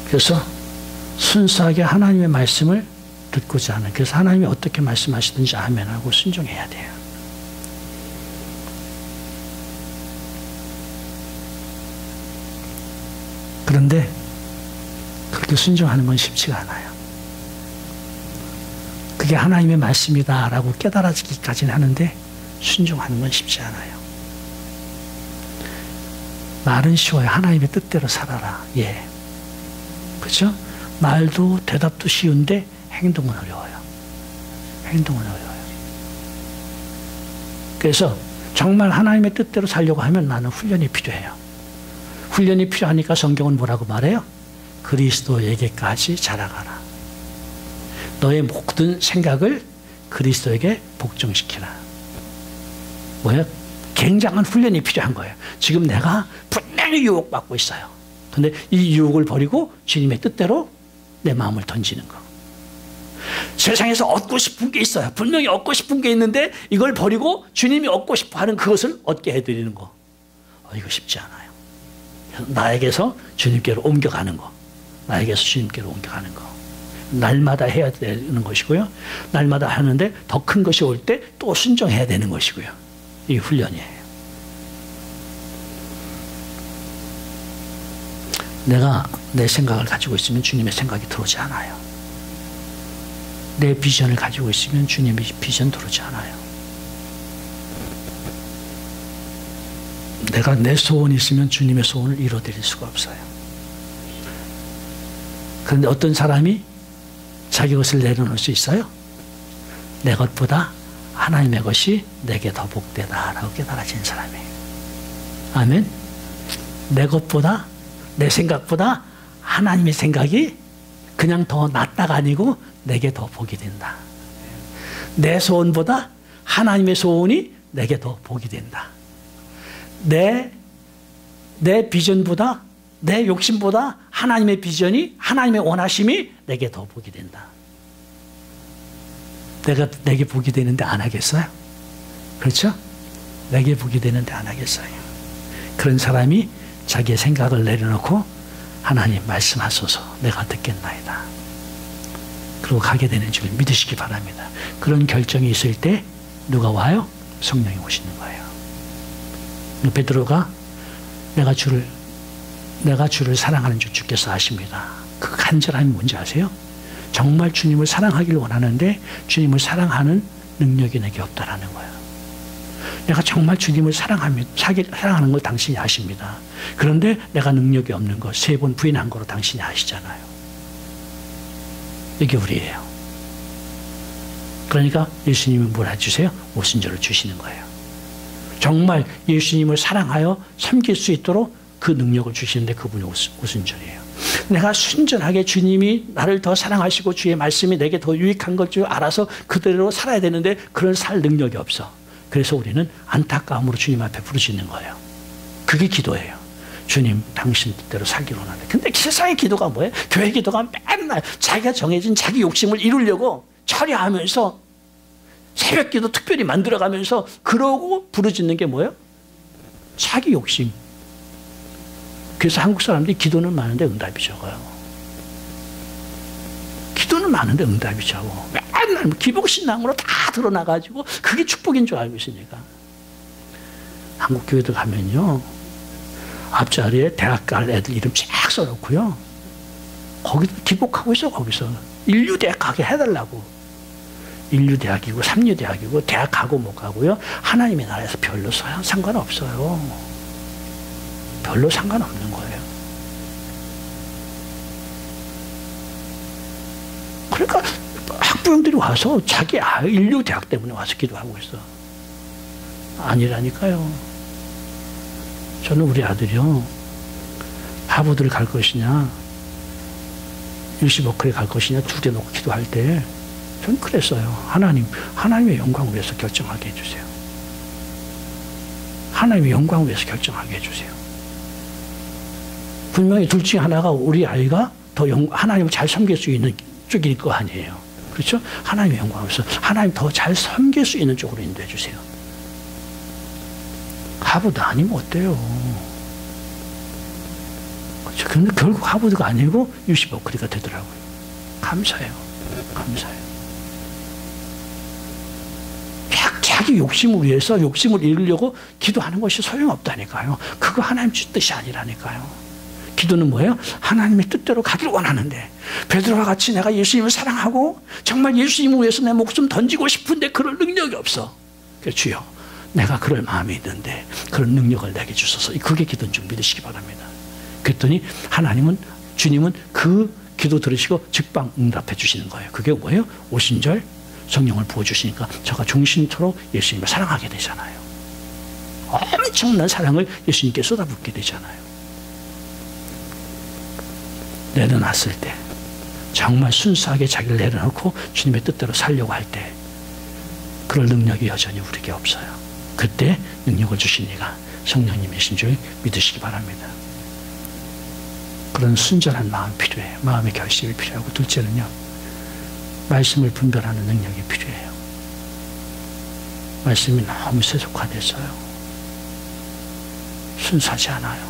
그래서 순수하게 하나님의 말씀을 듣고자 하는, 그래서 하나님이 어떻게 말씀하시든지 아멘하고 순종해야 돼요. 그런데 그렇게 순종하는 건 쉽지가 않아요. 그게 하나님의 말씀이다라고 깨달아지기까지는 하는데 순종하는 건 쉽지 않아요. 말은 쉬워요. 하나님의 뜻대로 살아라. 예. 그렇죠? 말도 대답도 쉬운데 행동은 어려워요. 행동은 어려워요. 그래서 정말 하나님의 뜻대로 살려고 하면 나는 훈련이 필요해요. 훈련이 필요하니까 성경은 뭐라고 말해요? 그리스도에게까지 자라가라. 너의 모든 생각을 그리스도에게 복종시키라. 뭐예요? 굉장한 훈련이 필요한 거예요. 지금 내가 분명히 유혹받고 있어요. 근데 이 유혹을 버리고 주님의 뜻대로 내 마음을 던지는 거. 세상에서 얻고 싶은 게 있어요. 분명히 얻고 싶은 게 있는데 이걸 버리고 주님이 얻고 싶어 하는 그것을 얻게 해드리는 거. 이거 쉽지 않아요. 나에게서 주님께로 옮겨가는 거. 나에게서 주님께로 옮겨가는 거. 날마다 해야 되는 것이고요. 날마다 하는데 더 큰 것이 올 때 또 순종해야 되는 것이고요. 이게 훈련이에요. 내가 내 생각을 가지고 있으면 주님의 생각이 들어오지 않아요. 내 비전을 가지고 있으면 주님의 비전 들어오지 않아요. 내가 내 소원이 있으면 주님의 소원을 이루어드릴 수가 없어요. 그런데 어떤 사람이 자기 것을 내려놓을 수 있어요? 내 것보다 하나님의 것이 내게 더 복되다라고 깨달아진 사람이에요. 아멘. 내 것보다, 내 생각보다 하나님의 생각이 그냥 더 낫다가 아니고 내게 더 복이 된다. 내 소원보다 하나님의 소원이 내게 더 복이 된다. 내 비전보다, 내 욕심보다 하나님의 비전이, 하나님의 원하심이 내게 더 복이 된다. 내게 복이 되는데 안 하겠어요? 그렇죠? 내게 복이 되는데 안 하겠어요? 그런 사람이 자기의 생각을 내려놓고 하나님 말씀하소서 내가 듣겠나이다. 그리고 가게 되는 줄 믿으시기 바랍니다. 그런 결정이 있을 때 누가 와요? 성령이 오시는 거예요. 베드로가 내가 주를 사랑하는 줄 주께서 아십니다. 그 간절함이 뭔지 아세요? 정말 주님을 사랑하기를 원하는데 주님을 사랑하는 능력이 내게 없다라는 거예요. 내가 정말 주님을 사랑하는 걸 당신이 아십니다. 그런데 내가 능력이 없는 거 3번 부인한 거로 당신이 아시잖아요. 이게 우리예요. 그러니까 예수님은 뭘 해주세요? 오순절을 주시는 거예요. 정말 예수님을 사랑하여 섬길 수 있도록 그 능력을 주시는데 그분이 오순절이에요. 내가 순전하게 주님이 나를 더 사랑하시고 주의 말씀이 내게 더 유익한 걸 줄 알아서 그대로 살아야 되는데 그런 살 능력이 없어. 그래서 우리는 안타까움으로 주님 앞에 부르짖는 거예요. 그게 기도예요. 주님, 당신 뜻대로 살기로 하는데. 근데 세상의 기도가 뭐예요? 교회 기도가 맨날 자기가 정해진 자기 욕심을 이루려고 처리하면서 새벽 기도 특별히 만들어가면서 그러고 부르짖는 게 뭐예요? 자기 욕심. 그래서 한국 사람들이 기도는 많은데 응답이 적어요. 기도는 많은데 응답이 적어. 맨날 기복신앙으로 다 드러나가지고 그게 축복인 줄 알고 있으니까. 한국 교회들 가면요, 앞자리에 대학 갈 애들 이름 쫙 써놓고요, 거기도 기복하고 있어. 거기서 인류대학 가게 해달라고. 인류대학이고 삼류대학이고 대학 가고 못 가고요, 하나님의 나라에서 별로 상관없어요. 별로 상관없는 거예요. 그러니까 학부형들이 와서 자기 인류대학 때문에 와서 기도하고 있어. 아니라니까요. 저는 우리 아들이요, 하버드를 갈 것이냐 UC 버클리 갈 것이냐 두 개 놓고 기도할 때 저는 그랬어요. 하나님의 영광을 위해서 결정하게 해주세요. 하나님의 영광을 위해서 결정하게 해주세요. 분명히 둘 중에 하나가 우리 아이가 더 하나님을 잘 섬길 수 있는 쪽일 거 아니에요. 그렇죠? 하나님의 영광을 위해서 하나님 더 잘 섬길 수 있는 쪽으로 인도해 주세요. 하버드 아니면 어때요? 그렇죠? 근데 결국 하버드가 아니고 UC 버클리가 되더라고요. 감사해요. 감사해요. 자기 욕심을 위해서 욕심을 이루려고 기도하는 것이 소용없다니까요. 그거 하나님 뜻이 아니라니까요. 기도는 뭐예요? 하나님의 뜻대로 가기를 원하는데, 베드로와 같이 내가 예수님을 사랑하고 정말 예수님을 위해서 내 목숨 던지고 싶은데 그럴 능력이 없어. 그래서 주여, 내가 그럴 마음이 있는데 그런 능력을 내게 주소서. 그게 기도인 줄 믿으시기 바랍니다. 그랬더니 주님은 그 기도 들으시고 즉방 응답해 주시는 거예요. 그게 뭐예요? 오순절 성령을 부어주시니까 저가 종신토록 예수님을 사랑하게 되잖아요. 엄청난 사랑을 예수님께 쏟아붓게 되잖아요. 내려놨을 때, 정말 순수하게 자기를 내려놓고 주님의 뜻대로 살려고 할 때 그럴 능력이 여전히 우리에게 없어요. 그때 능력을 주신 이가 성령님이신 줄 믿으시기 바랍니다. 그런 순전한 마음 필요해요. 마음의 결심이 필요하고, 둘째는요, 말씀을 분별하는 능력이 필요해요. 말씀이 너무 세속화됐어요. 순수하지 않아요.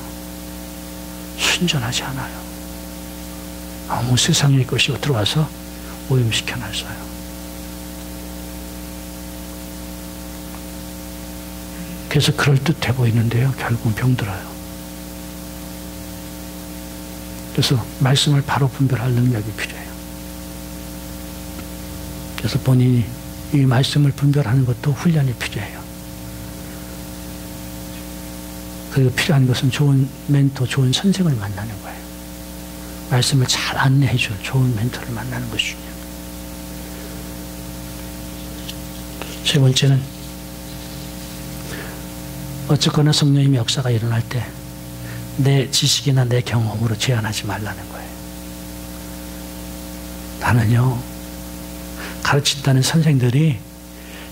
순전하지 않아요. 너무 세상의 것이 들어와서 오염시켜놨어요. 그래서 그럴듯해 보이는데요, 결국은 병들어요. 그래서 말씀을 바로 분별할 능력이 필요해요. 그래서 본인이 이 말씀을 분별하는 것도 훈련이 필요해요. 그리고 필요한 것은 좋은 멘토, 좋은 선생을 만나는 거예요. 말씀을 잘 안내해 줄 좋은 멘토를 만나는 것이 중요해요. 세 번째는, 어쨌거나 성령님의 역사가 일어날 때 내 지식이나 내 경험으로 제한하지 말라는 거예요. 나는요, 가르친다는 선생들이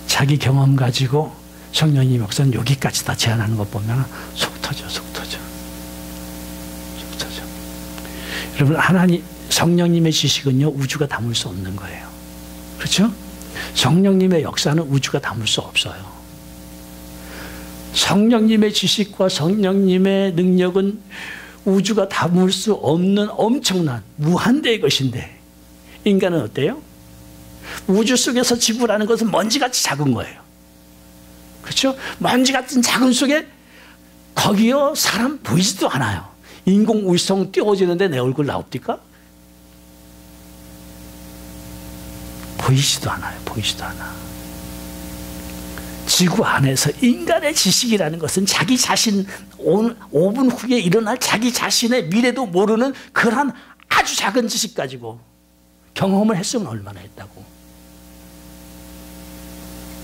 자기 경험 가지고 성령님 역사는 여기까지 다 제한하는 것 보면 속 터져. 여러분, 성령님의 지식은요, 우주가 담을 수 없는 거예요. 그렇죠? 성령님의 역사는 우주가 담을 수 없어요. 성령님의 지식과 성령님의 능력은 우주가 담을 수 없는 엄청난 무한대의 것인데, 인간은 어때요? 우주 속에서 지구라는 것은 먼지같이 작은 거예요. 그렇죠? 먼지 같은 작은 속에 거기요, 사람 보이지도 않아요. 인공위성 띄워지는데 내 얼굴 나옵니까? 보이지도 않아요. 보이지도 않아. 지구 안에서 인간의 지식이라는 것은 자기 자신, 5분 후에 일어날 자기 자신의 미래도 모르는 그러한 아주 작은 지식 가지고 경험을 했으면 얼마나 했다고.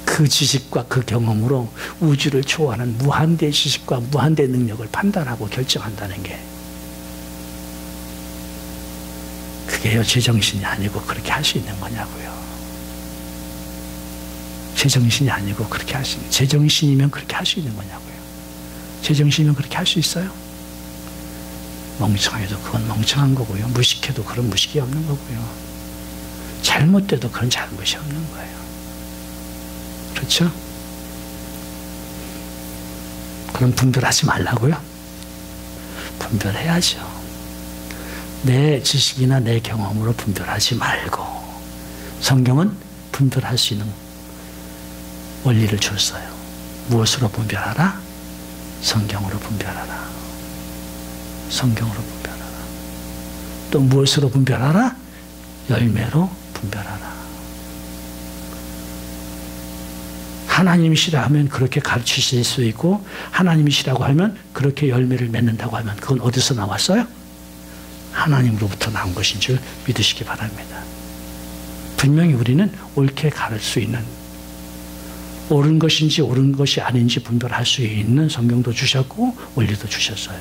그 지식과 그 경험으로 우주를 초월하는 무한대의 지식과 무한대의 능력을 판단하고 결정한다는 게, 그게요, 제정신이 아니고 그렇게 할 수 있는 거냐고요. 제정신이 아니고 그렇게 하시는, 제정신이면 그렇게 할 수 있는 거냐고요. 제정신이면 그렇게 할 수 있어요? 멍청해도 그건 멍청한 거고요. 무식해도 그런 무식이 없는 거고요. 잘못돼도 그런 잘못이 없는 거예요. 그렇죠? 그럼 분별하지 말라고요? 분별해야죠. 내 지식이나 내 경험으로 분별하지 말고 성경은 분별할 수 있는 원리를 줬어요. 무엇으로 분별하라? 성경으로 분별하라. 성경으로 분별하라. 또 무엇으로 분별하라? 열매로 분별하라. 하나님이시라 하면 그렇게 가르치실 수 있고 하나님이시라고 하면 그렇게 열매를 맺는다고 하면 그건 어디서 나왔어요? 하나님으로부터 나온 것인 줄 믿으시기 바랍니다. 분명히 우리는 옳게 가를 수 있는, 옳은 것인지 옳은 것이 아닌지 분별할 수 있는 성경도 주셨고 원리도 주셨어요.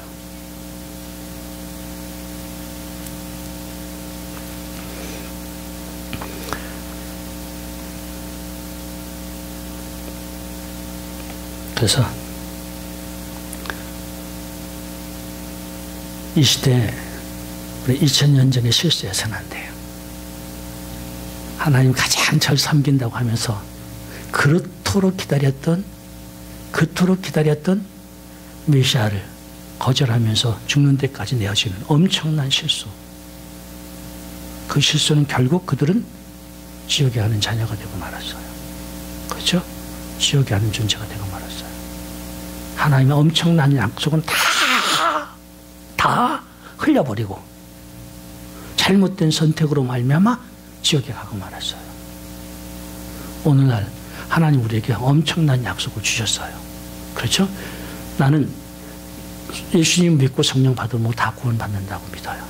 그래서 이 시대, 우리 2000년 전에 실수해서는 안 돼요. 하나님 가장 절 섬긴다고 하면서 그토록 기다렸던 메시아를 거절하면서 죽는 데까지 내어지는 엄청난 실수. 그 실수는 결국 그들은 지옥에 가는 자녀가 되고 말았어요. 그렇죠? 지옥에 가는 존재가 되고 말았어요. 하나님의 엄청난 약속은 다 흘려버리고 잘못된 선택으로 말미암아 지옥에 가고 말았어요. 오늘날 하나님 우리에게 엄청난 약속을 주셨어요. 그렇죠? 나는 예수님 믿고 성령 받으면 다 구원받는다고 믿어요.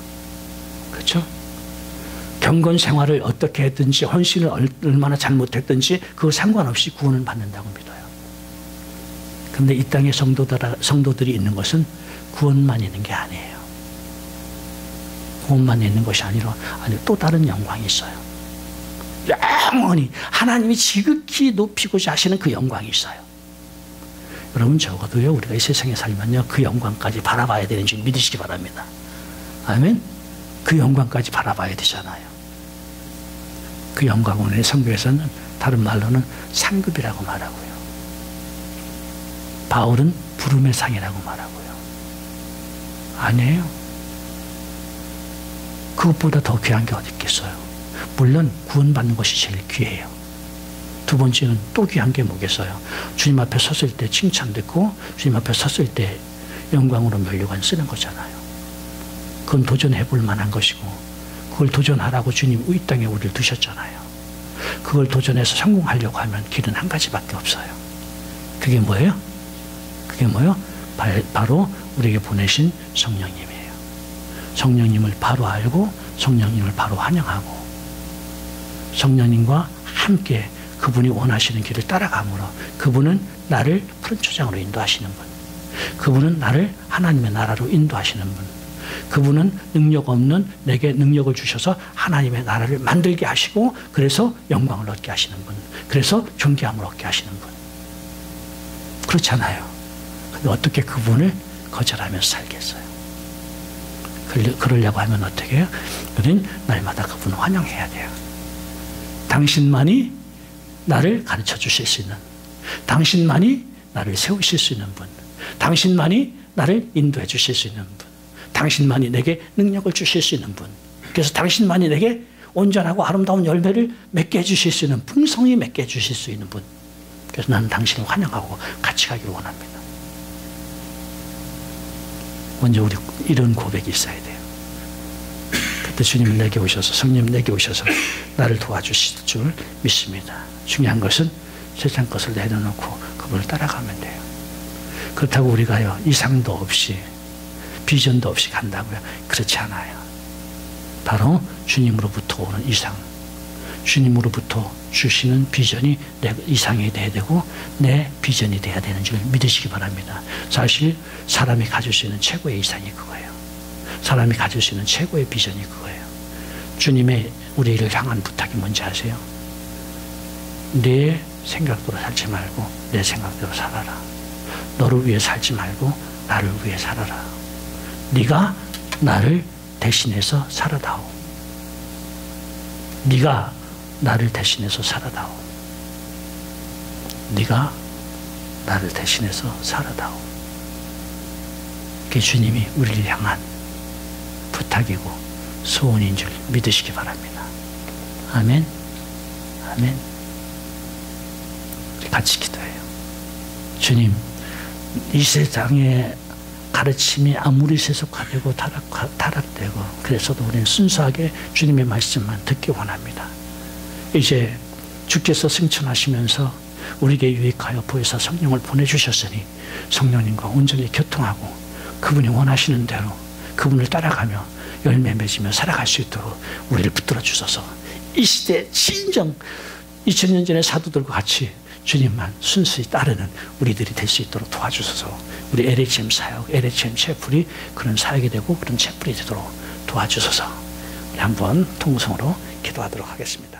그렇죠? 경건 생활을 어떻게 했든지 헌신을 얼마나 잘못했든지 그거 상관없이 구원을 받는다고 믿어요. 그런데 이 땅에 성도들이 있는 것은 구원만 있는 게 아니에요. 구원만 있는 것이 아니라 또 다른 영광이 있어요. 영원히 하나님이 지극히 높이고자 하시는 그 영광이 있어요. 여러분 적어도요 우리가 이 세상에 살면요 그 영광까지 바라봐야 되는 줄 믿으시기 바랍니다. 아멘. 그 영광까지 바라봐야 되잖아요. 그 영광은 성경에서는 다른 말로는 상급이라고 말하고요. 바울은 부름의 상이라고 말하고요. 아니에요. 그것보다 더 귀한 게 어디 있겠어요. 물론 구원받는 것이 제일 귀해요. 두 번째는 또 귀한 게 뭐겠어요. 주님 앞에 섰을 때 칭찬듣고 주님 앞에 섰을 때 영광으로 면류관 쓰는 거잖아요. 그건 도전해 볼 만한 것이고 그걸 도전하라고 주님 이 땅에 우리를 두셨잖아요. 그걸 도전해서 성공하려고 하면 길은 한 가지밖에 없어요. 그게 뭐예요? 그게 뭐예요? 바로 우리에게 보내신 성령님이에요. 성령님을 바로 알고 성령님을 바로 환영하고 성령님과 함께 그분이 원하시는 길을 따라가므로 그분은 나를 푸른 초장으로 인도하시는 분, 그분은 나를 하나님의 나라로 인도하시는 분, 그분은 능력 없는 내게 능력을 주셔서 하나님의 나라를 만들게 하시고 그래서 영광을 얻게 하시는 분, 그래서 존귀함을 얻게 하시는 분. 그렇잖아요. 근데 어떻게 그분을 거절하면서 살겠어요? 그러려고 하면 어떻게 해요? 우리는 날마다 그분을 환영해야 돼요. 당신만이 나를 가르쳐 주실 수 있는, 당신만이 나를 세우실 수 있는 분, 당신만이 나를 인도해 주실 수 있는 분, 당신만이 내게 능력을 주실 수 있는 분, 그래서 당신만이 내게 온전하고 아름다운 열매를 맺게 해주실 수 있는, 풍성히 맺게 해주실 수 있는 분. 그래서 나는 당신을 환영하고 같이 가기를 원합니다. 먼저 우리 이런 고백이 있어야 돼요. 그때 주님 내게 오셔서, 성령 내게 오셔서 나를 도와주실 줄 믿습니다. 중요한 것은 세상 것을 내려놓고 그분을 따라가면 돼요. 그렇다고 우리가요 이상도 없이 비전도 없이 간다고요? 그렇지 않아요. 바로 주님으로부터 오는 이상, 주님으로부터 주시는 비전이 내 이상이 돼야 되고 내 비전이 돼야 되는 줄 믿으시기 바랍니다. 사실 사람이 가질 수 있는 최고의 이상이 그거예요. 사람이 가질 수 있는 최고의 비전이 그거예요. 주님의 우리를 향한 부탁이 뭔지 아세요? 내 생각대로 살지 말고 내 생각대로 살아라. 너를 위해 살지 말고 나를 위해 살아라. 네가 나를 대신해서 살아다오. 네가 나를 대신해서 살아다오. 네가 나를 대신해서 살아다오. 그게 주님이 우리를 향한 부탁이고 소원인 줄 믿으시기 바랍니다. 아멘. 아멘. 우리 같이 기도해요. 주님, 이 세상의 가르침이 아무리 세속화되고 타락되고 그래서도 우리는 순수하게 주님의 말씀만 듣기 원합니다. 이제 주께서 승천하시면서 우리에게 유익하여 보혜사 성령을 보내주셨으니 성령님과 온전히 교통하고 그분이 원하시는 대로 그분을 따라가며 열매 맺으며 살아갈 수 있도록 우리를 붙들어 주소서. 이 시대 진정 2000년 전의 사도들과 같이 주님만 순수히 따르는 우리들이 될 수 있도록 도와주소서. 우리 LHM 사역, LHM 채플이 그런 사역이 되고 그런 채플이 되도록 도와주소서. 우리 한번 통성으로 기도하도록 하겠습니다.